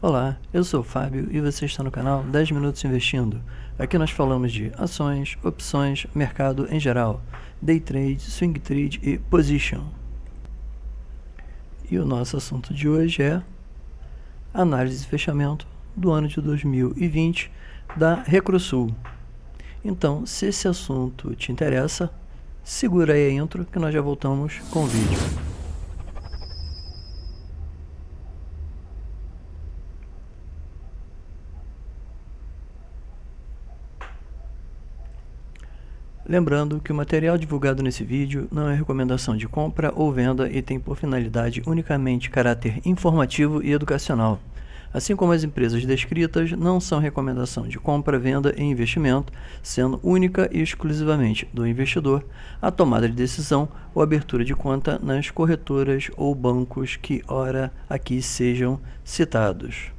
Olá, eu sou o Fábio e você está no canal 10 Minutos Investindo. Aqui nós falamos de ações, opções, mercado em geral, day trade, swing trade e position. E o nosso assunto de hoje é análise de fechamento do ano de 2020 da Recrosul. Então, se esse assunto te interessa, segura aí a intro que nós já voltamos com o vídeo. Lembrando que o material divulgado nesse vídeo não é recomendação de compra ou venda e tem por finalidade unicamente caráter informativo e educacional. Assim como as empresas descritas, não são recomendação de compra, venda e investimento, sendo única e exclusivamente do investidor a tomada de decisão ou abertura de conta nas corretoras ou bancos que ora aqui sejam citados.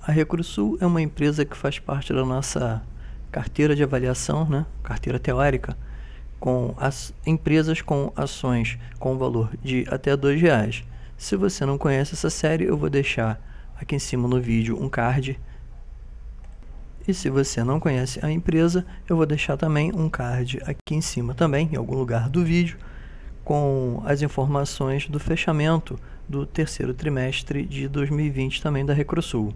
A Recrosul é uma empresa que faz parte da nossa carteira de avaliação, carteira teórica, com as empresas com ações com valor de até R$2. Se você não conhece essa série, eu vou deixar aqui em cima no vídeo um card. E se você não conhece a empresa, eu vou deixar também um card aqui em cima também, em algum lugar do vídeo, com as informações do fechamento do terceiro trimestre de 2020 também da Recrosul.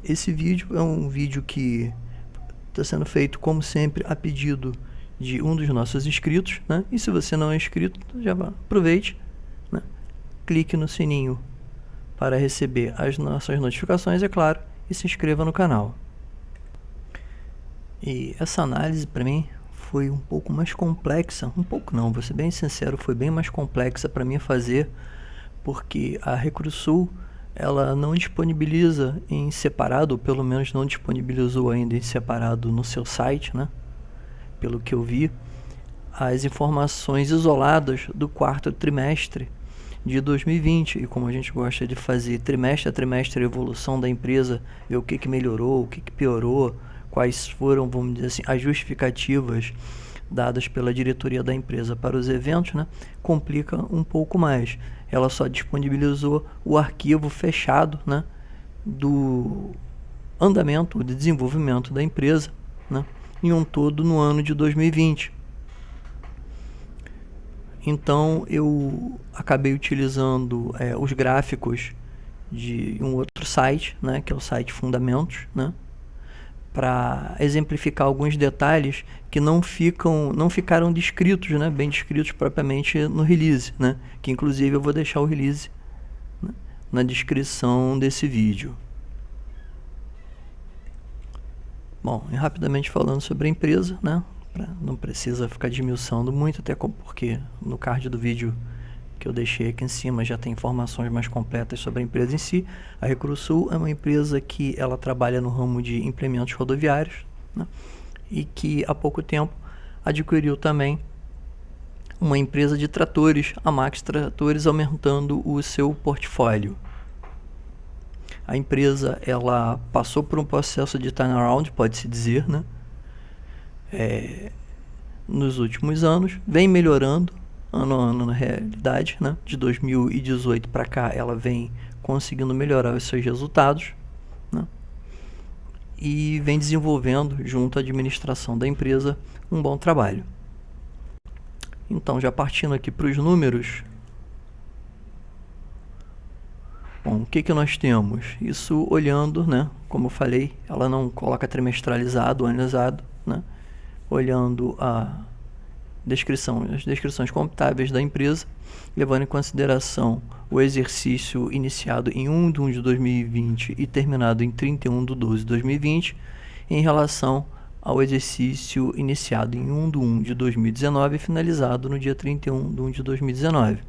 Esse vídeo é um vídeo que está sendo feito, como sempre, a pedido de um dos nossos inscritos, E se você não é inscrito, já aproveite, clique no sininho para receber as nossas notificações, é claro, e se inscreva no canal. E essa análise, para mim, foi um pouco mais complexa, vou ser bem sincero, foi bem mais complexa para mim fazer, porque a Recrosul ela não disponibiliza em separado, ou pelo menos não disponibilizou ainda em separado no seu site, pelo que eu vi, as informações isoladas do quarto trimestre de 2020. E como a gente gosta de fazer trimestre a trimestre a evolução da empresa, ver o que melhorou, o que piorou, quais foram, vamos dizer assim, as justificativas dadas pela diretoria da empresa para os eventos, complica um pouco mais. Ela só disponibilizou o arquivo fechado, do andamento, de desenvolvimento da empresa, em um todo no ano de 2020. Então eu acabei utilizando os gráficos de um outro site, que é o site Fundamentos, para exemplificar alguns detalhes que não ficaram descritos, bem descritos propriamente no release, que inclusive eu vou deixar o release na descrição desse vídeo. Bom, e rapidamente falando sobre a empresa, não precisa ficar desmiuçando muito, até porque no card do vídeo que eu deixei aqui em cima já tem informações mais completas sobre a empresa em si. A Recrosul é uma empresa que ela trabalha no ramo de implementos rodoviários, e que há pouco tempo adquiriu também uma empresa de tratores, a Max Tratores, aumentando o seu portfólio. A empresa ela passou por um processo de turnaround, pode-se dizer, nos últimos anos, vem melhorando ano a ano na realidade, de 2018 para cá ela vem conseguindo melhorar os seus resultados, e vem desenvolvendo junto à administração da empresa um bom trabalho. Então, já partindo aqui para os números, bom, o que nós temos? Isso olhando, como eu falei, ela não coloca trimestralizado, anualizado, olhando as descrições contábeis da empresa, levando em consideração o exercício iniciado em 1 de 1 de 2020 e terminado em 31 de 12 de 2020, em relação ao exercício iniciado em 1 de 1 de 2019 e finalizado no dia 31 de 1 de 2019.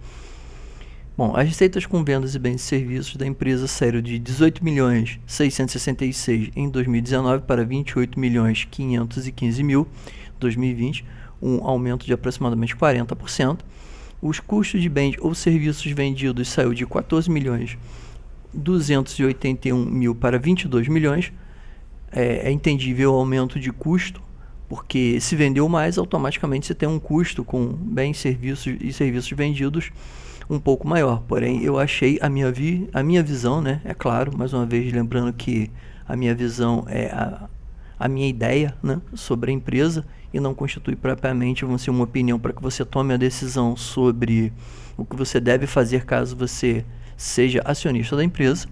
Bom, as receitas com vendas e bens e serviços da empresa saíram de 18.666.000 em 2019 para 28.515.000 em 2020, um aumento de aproximadamente 40%. Os custos de bens ou serviços vendidos saiu de 14.281.000 para 22 milhões. É entendível o aumento de custo, porque se vendeu mais, automaticamente você tem um custo com bens, serviços e serviços vendidos um pouco maior. Porém, eu achei a minha visão, né? É claro, mais uma vez lembrando que a minha visão é a minha ideia, né, sobre a empresa e não constitui propriamente, vamos dizer, uma opinião para que você tome a decisão sobre o que você deve fazer caso você seja acionista da empresa.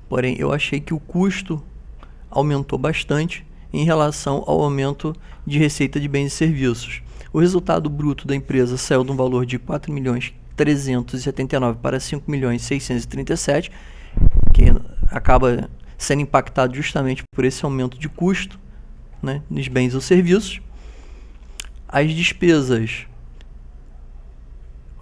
Porém, eu achei que o custo aumentou bastante em relação ao aumento de receita de bens e serviços. O resultado bruto da empresa saiu de um valor de 4.379 para 5.637, que acaba sendo impactado justamente por esse aumento de custo, né, nos bens ou serviços. As despesas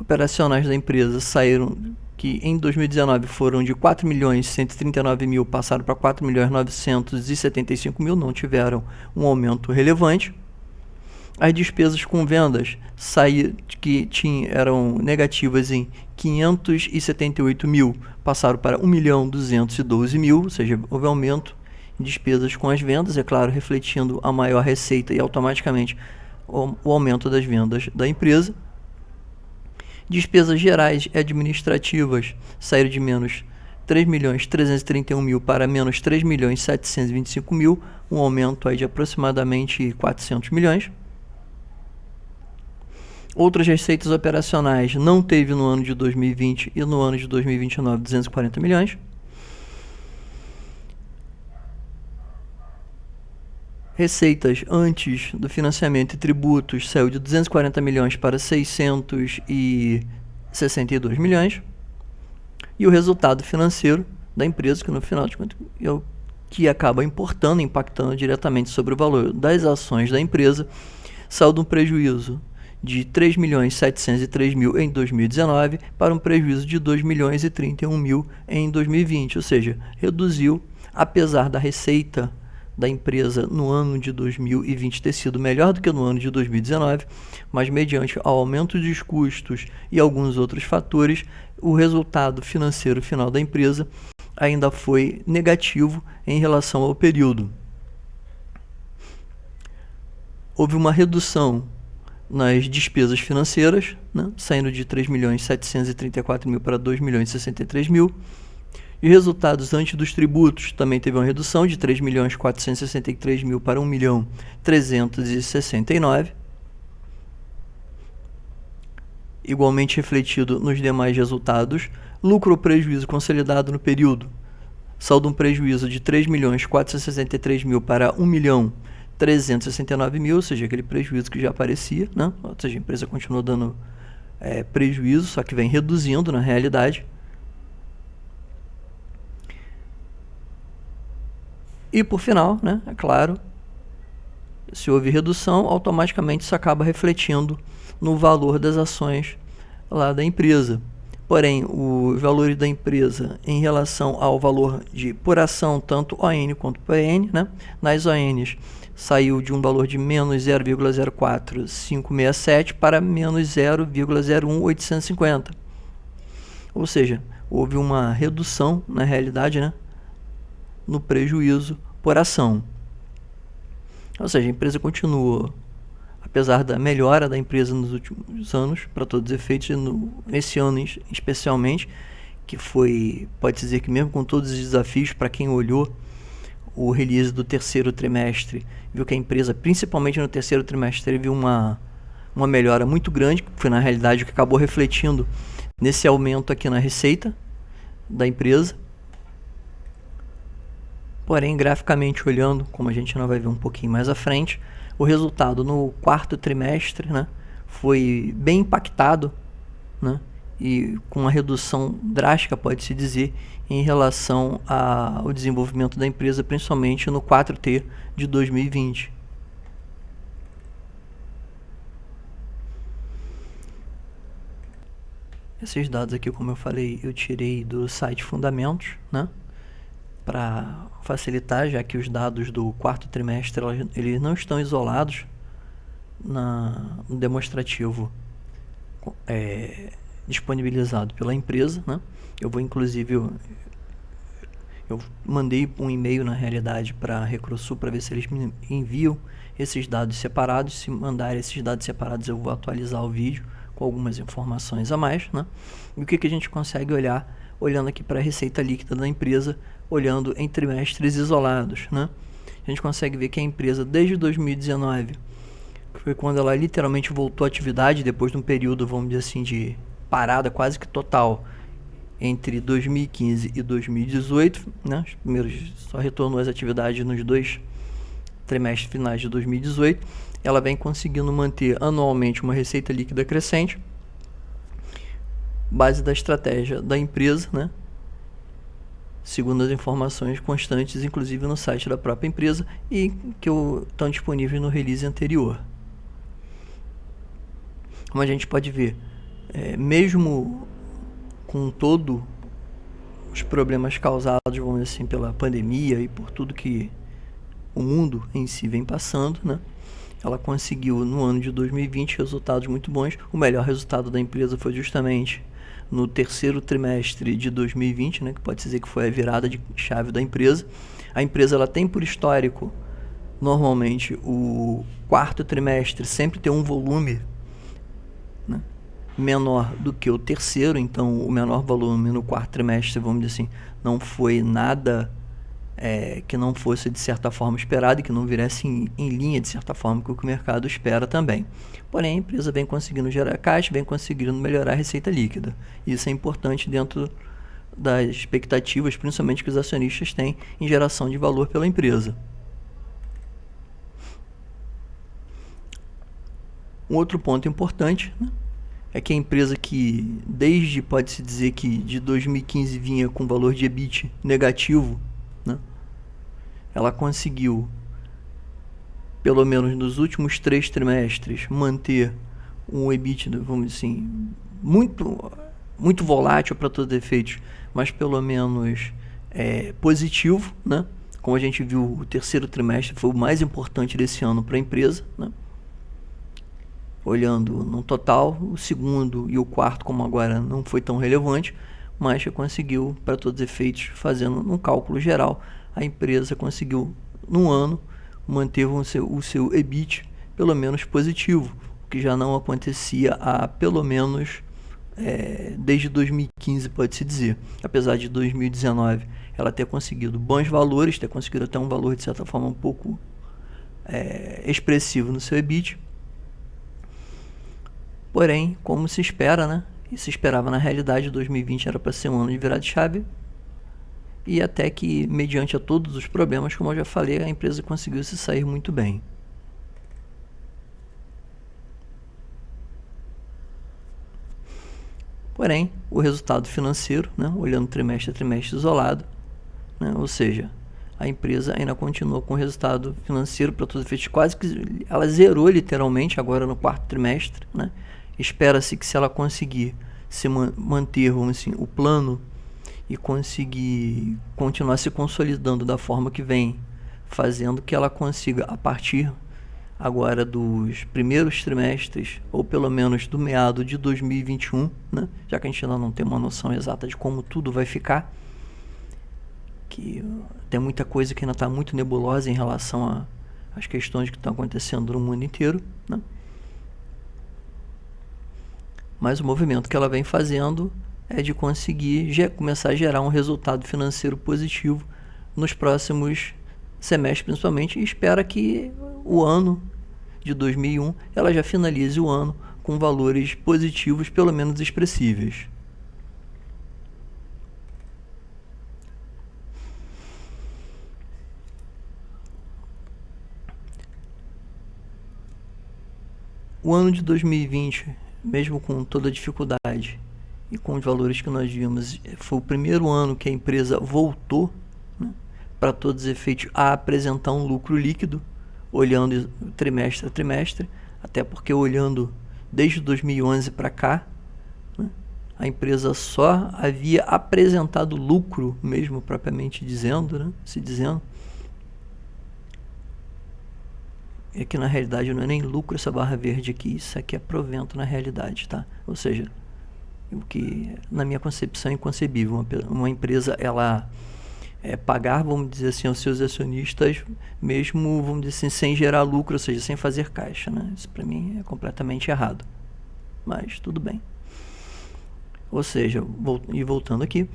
operacionais da empresa saíram, que em 2019 foram de 4.139.000, passaram para 4.975.000, não tiveram um aumento relevante. As despesas com vendas eram negativas em 578.000, passaram para 1.212.000, ou seja, houve aumento em despesas com as vendas, é claro, refletindo a maior receita e automaticamente o aumento das vendas da empresa. Despesas gerais e administrativas saíram de menos 3.331.000 para menos 3.725.000, um aumento aí de aproximadamente 400 milhões. Outras receitas operacionais não teve no ano de 2020 e no ano de 2029 240 milhões. Receitas antes do financiamento e tributos saiu de 240 milhões para 662 milhões. E o resultado financeiro da empresa, que no final de contas é o que acaba impactando diretamente sobre o valor das ações da empresa, saiu de um prejuízo de 3.703.000 em 2019 para um prejuízo de 2.031.000 em 2020, ou seja, reduziu, apesar da receita da empresa no ano de 2020 ter sido melhor do que no ano de 2019, mas mediante ao aumento dos custos e alguns outros fatores, o resultado financeiro final da empresa ainda foi negativo em relação ao período. Houve uma redução nas despesas financeiras, né, saindo de 3.734.000 para 2.063.000. E resultados antes dos tributos também teve uma redução de 3.463.000 para 1.369.000. Igualmente refletido nos demais resultados, lucro ou prejuízo consolidado no período saiu de um prejuízo de 3.463.000 para 1.369.000, ou seja, aquele prejuízo que já aparecia, né? Ou seja, a empresa continua dando prejuízo, só que vem reduzindo na realidade. E por final, né, é claro, se houve redução, automaticamente isso acaba refletindo no valor das ações lá da empresa. Porém, os valores da empresa em relação ao valor por ação, tanto ON quanto PN, né, nas ONs saiu de um valor de menos 0,04567 para menos 0,01850. Ou seja, houve uma redução na realidade, né, no prejuízo por ação. Ou seja, a empresa continua, apesar da melhora da empresa nos últimos anos, para todos os efeitos, nesse ano especialmente, que foi, pode dizer que mesmo com todos os desafios, para quem olhou o release do terceiro trimestre, viu que a empresa, principalmente no terceiro trimestre, teve uma melhora muito grande, que foi na realidade o que acabou refletindo nesse aumento aqui na receita da empresa. Porém, graficamente olhando, como a gente não vai ver um pouquinho mais à frente, o resultado no quarto trimestre, né, foi bem impactado, né, e com uma redução drástica, pode-se dizer, em relação ao desenvolvimento da empresa, principalmente no 4T de 2020. Esses dados aqui, como eu falei, eu tirei do site Fundamentos, né, para facilitar, já que os dados do quarto trimestre eles não estão isolados no demonstrativo disponibilizado pela empresa, né? Eu vou inclusive Eu mandei um e-mail, na realidade, para a Recrusul para ver se eles me enviam esses dados separados. Se mandarem esses dados separados, eu vou atualizar o vídeo com algumas informações a mais, né? E o que a gente consegue olhar, olhando aqui para a receita líquida da empresa, olhando em trimestres isolados, né? A gente consegue ver que a empresa, desde 2019, que foi quando ela literalmente voltou à atividade, depois de um período, vamos dizer assim, de parada quase que total, entre 2015 e 2018, né? Os primeiros só retornou às atividades nos 2 trimestres finais de 2018. Ela vem conseguindo manter anualmente uma receita líquida crescente, base da estratégia da empresa, né? Segundo as informações constantes, inclusive no site da própria empresa, e que estão disponíveis no release anterior. Como a gente pode ver, mesmo com todos os problemas causados, vamos dizer assim, pela pandemia e por tudo que o mundo em si vem passando, né? Ela conseguiu no ano de 2020 resultados muito bons. O melhor resultado da empresa foi justamente no terceiro trimestre de 2020, né, que pode dizer que foi a virada de chave da empresa. A empresa ela tem por histórico, normalmente, o quarto trimestre sempre ter um volume, né, menor do que o terceiro. Então o menor volume no quarto trimestre, vamos dizer assim, não foi nada que não fosse de certa forma esperado e que não viesse em linha de certa forma com o que o mercado espera também. Porém, a empresa vem conseguindo gerar caixa, vem conseguindo melhorar a receita líquida. Isso é importante dentro das expectativas, principalmente que os acionistas têm em geração de valor pela empresa. Um outro ponto importante, né, é que a empresa que pode-se dizer que de 2015 vinha com valor de EBIT negativo, né, ela conseguiu, pelo menos nos últimos 3 trimestres, manter um EBIT, vamos dizer assim, muito volátil para todos os efeitos, mas pelo menos positivo, né? Como a gente viu, o terceiro trimestre foi o mais importante desse ano para a empresa, né? Olhando no total, o segundo e o quarto, como agora, não foi tão relevante, mas já conseguiu, para todos os efeitos, fazendo um cálculo geral, a empresa conseguiu, num ano, manter o seu EBIT pelo menos positivo, o que já não acontecia há pelo menos desde 2015, pode-se dizer. Apesar de 2019 ela ter conseguido bons valores, ter conseguido até um valor de certa forma um pouco expressivo no seu EBIT. Porém, como se espera, né? E se esperava na realidade, 2020 era para ser um ano de virada de chave. E até que, mediante a todos os problemas, como eu já falei, a empresa conseguiu se sair muito bem. Porém, o resultado financeiro, né, olhando trimestre a trimestre isolado, né, ou seja, a empresa ainda continua com o resultado financeiro para todos os efeitos, quase que ela zerou literalmente agora no quarto trimestre, né? Espera-se que se ela conseguir se manter, vamos assim, o plano e conseguir continuar se consolidando da forma que vem fazendo, que ela consiga, a partir agora dos primeiros trimestres, ou pelo menos do meado de 2021, né? Já que a gente ainda não tem uma noção exata de como tudo vai ficar, que tem muita coisa que ainda está muito nebulosa em relação às questões que estão acontecendo no mundo inteiro, né? Mas o movimento que ela vem fazendo é de conseguir começar a gerar um resultado financeiro positivo nos próximos semestres, principalmente, e espera que o ano de 2001 ela já finalize o ano com valores positivos, pelo menos expressíveis. O ano de 2020, mesmo com toda a dificuldade e com os valores que nós vimos, foi o primeiro ano que a empresa voltou, né, para todos os efeitos, a apresentar um lucro líquido, olhando trimestre a trimestre, até porque olhando desde 2011 para cá, né, a empresa só havia apresentado lucro, mesmo propriamente dizendo, né, é que na realidade não é nem lucro essa barra verde aqui, isso aqui é provento na realidade, tá? Ou seja, o que na minha concepção é inconcebível, uma empresa ela pagar, vamos dizer assim, aos seus acionistas, mesmo, vamos dizer assim, sem gerar lucro, ou seja, sem fazer caixa, né? Isso para mim é completamente errado, mas tudo bem. Ou seja, voltando aqui,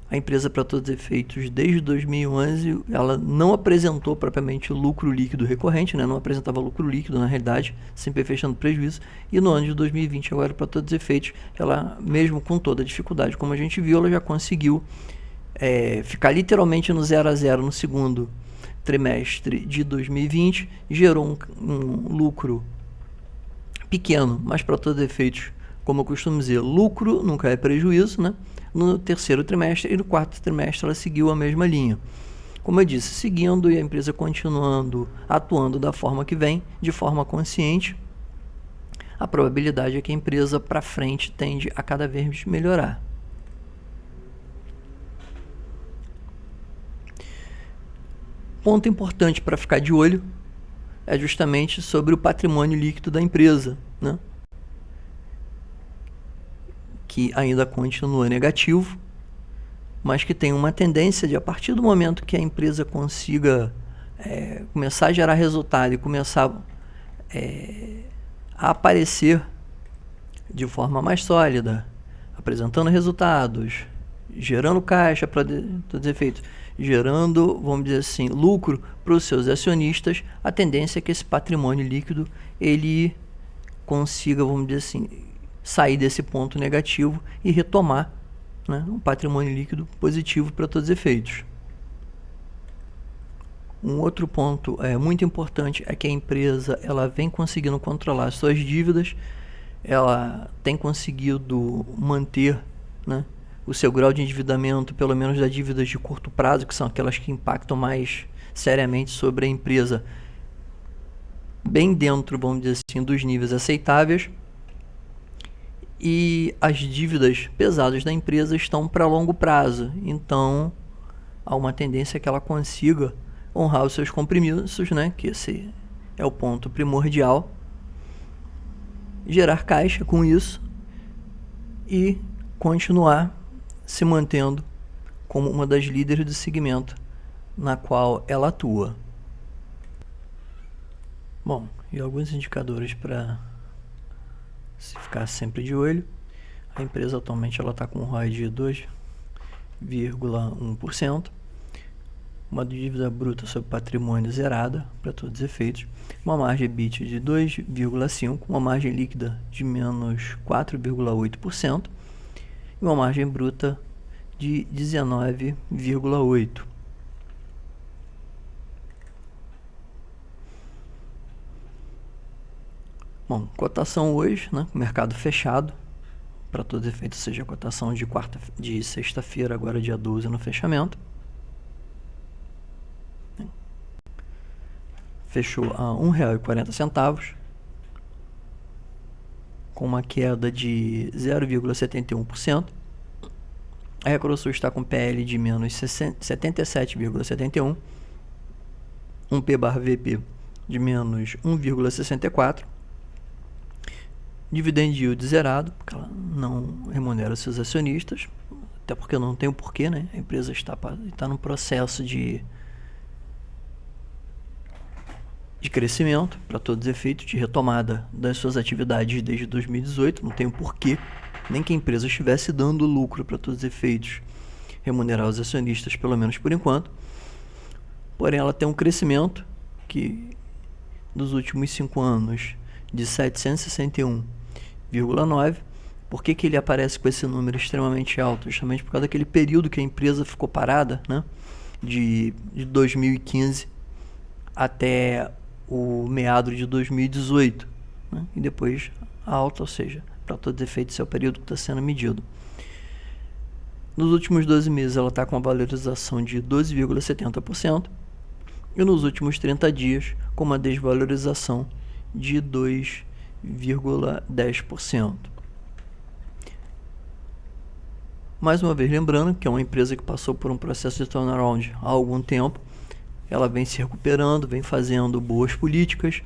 a empresa, para todos os efeitos, desde 2011, ela não apresentou propriamente lucro líquido recorrente, né? Não apresentava lucro líquido, na realidade, sempre fechando prejuízo. E no ano de 2020, agora, para todos os efeitos, ela, mesmo com toda a dificuldade, como a gente viu, ela já conseguiu ficar literalmente no 0 a 0 no segundo trimestre de 2020, gerou um lucro pequeno, mas para todos os efeitos, como eu costumo dizer, lucro nunca é prejuízo, né? No terceiro trimestre e no quarto trimestre ela seguiu a mesma linha. Como eu disse, seguindo e a empresa continuando atuando da forma que vem, de forma consciente, a probabilidade é que a empresa para frente tende a cada vez melhorar. Ponto importante para ficar de olho é justamente sobre o patrimônio líquido da empresa, né? Que ainda continua negativo, mas que tem uma tendência de, a partir do momento que a empresa consiga começar a gerar resultado e começar a aparecer de forma mais sólida, apresentando resultados, gerando caixa para todos os efeitos, gerando, vamos dizer assim, lucro para os seus acionistas, a tendência é que esse patrimônio líquido ele consiga, vamos dizer assim, sair desse ponto negativo e retomar, né, um patrimônio líquido positivo para todos os efeitos. Um outro ponto muito importante é que a empresa ela vem conseguindo controlar suas dívidas, ela tem conseguido manter, né, o seu grau de endividamento, pelo menos das dívidas de curto prazo, que são aquelas que impactam mais seriamente sobre a empresa, bem dentro, vamos dizer assim, dos níveis aceitáveis. E as dívidas pesadas da empresa estão para longo prazo, então há uma tendência que ela consiga honrar os seus compromissos, né, que esse é o ponto primordial, gerar caixa com isso e continuar se mantendo como uma das líderes do segmento na qual ela atua. Bom, e alguns indicadores para se ficar sempre de olho. A empresa atualmente está com um ROI de 2,1%, uma dívida bruta sobre patrimônio zerada para todos os efeitos, uma margem EBITDA de 2,5%, uma margem líquida de menos 4,8% e uma margem bruta de 19,8%. Bom, cotação hoje, né? Mercado fechado, para todos os efeitos, seja a cotação de sexta-feira, agora dia 12 no fechamento. Fechou a R$ 1,40, com uma queda de 0,71%. A Recrosul está com PL de menos 77,71%, um P/VP de menos 1,64%, dividend yield zerado, porque ela não remunera seus acionistas, até porque não tem o porquê, né? A empresa está no processo de crescimento, para todos os efeitos, de retomada das suas atividades desde 2018, não tem o porquê, nem que a empresa estivesse dando lucro para todos os efeitos, remunerar os acionistas, pelo menos por enquanto. Porém, ela tem um crescimento que, dos últimos 5 anos, de 761,9. Por que ele aparece com esse número extremamente alto? Justamente por causa daquele período que a empresa ficou parada, né? De 2015 até o meado de 2018, né? E depois a alta, ou seja, para todos os efeitos, esse é o período que está sendo medido. Nos últimos 12 meses ela está com uma valorização de 12,70% e nos últimos 30 dias com uma desvalorização de 2,10%. Mais uma vez lembrando que é uma empresa que passou por um processo de turnaround há algum tempo. Ela vem se recuperando, vem fazendo boas políticas,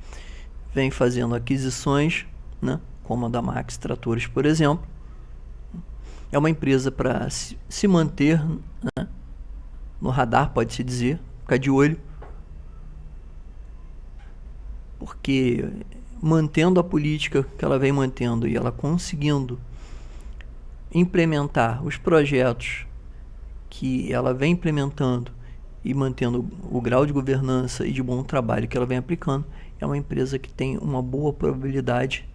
vem fazendo aquisições, né, como a da Max Tratores, por exemplo. É uma empresa para se manter, né, no radar, pode-se dizer, ficar de olho, porque mantendo a política que ela vem mantendo e ela conseguindo implementar os projetos que ela vem implementando e mantendo o grau de governança e de bom trabalho que ela vem aplicando, é uma empresa que tem uma boa probabilidade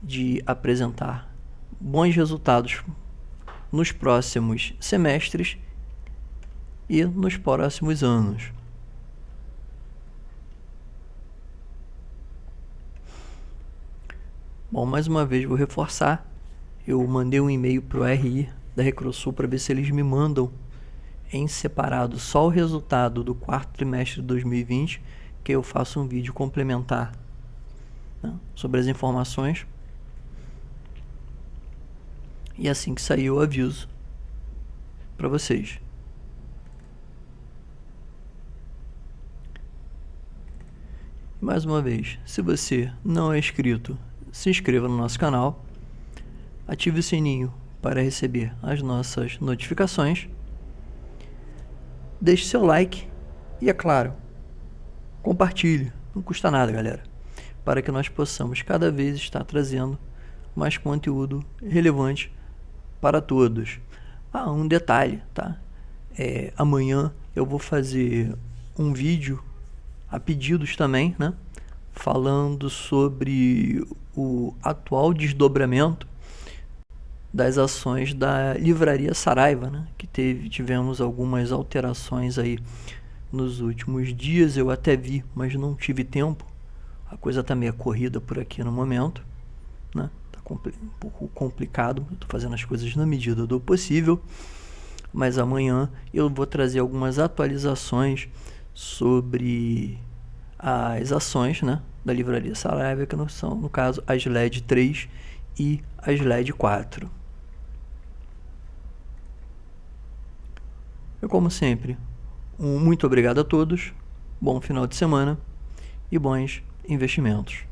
de apresentar bons resultados nos próximos semestres e nos próximos anos. Bom, mais uma vez vou reforçar, eu mandei um e-mail para o RI da Recrosul para ver se eles me mandam em separado só o resultado do quarto trimestre de 2020, que eu faço um vídeo complementar, né, sobre as informações. E assim que sair eu aviso para vocês. Mais uma vez, se você não é inscrito, se inscreva no nosso canal, ative o sininho para receber as nossas notificações, deixe seu like e, é claro, compartilhe, não custa nada, galera, para que nós possamos cada vez estar trazendo mais conteúdo relevante para todos. Um detalhe, tá? Amanhã eu vou fazer um vídeo a pedidos também, né? Falando sobre o atual desdobramento das ações da Livraria Saraiva, né? Que tivemos algumas alterações aí nos últimos dias. Eu até vi, mas não tive tempo. A coisa tá meio corrida por aqui no momento, né? Tá um pouco complicado. Eu tô fazendo as coisas na medida do possível, mas amanhã eu vou trazer algumas atualizações sobre as ações, né, da Livraria Saraiva, que não são, no caso, as LED 3 e as LED 4. Eu, como sempre, muito obrigado a todos, bom final de semana e bons investimentos.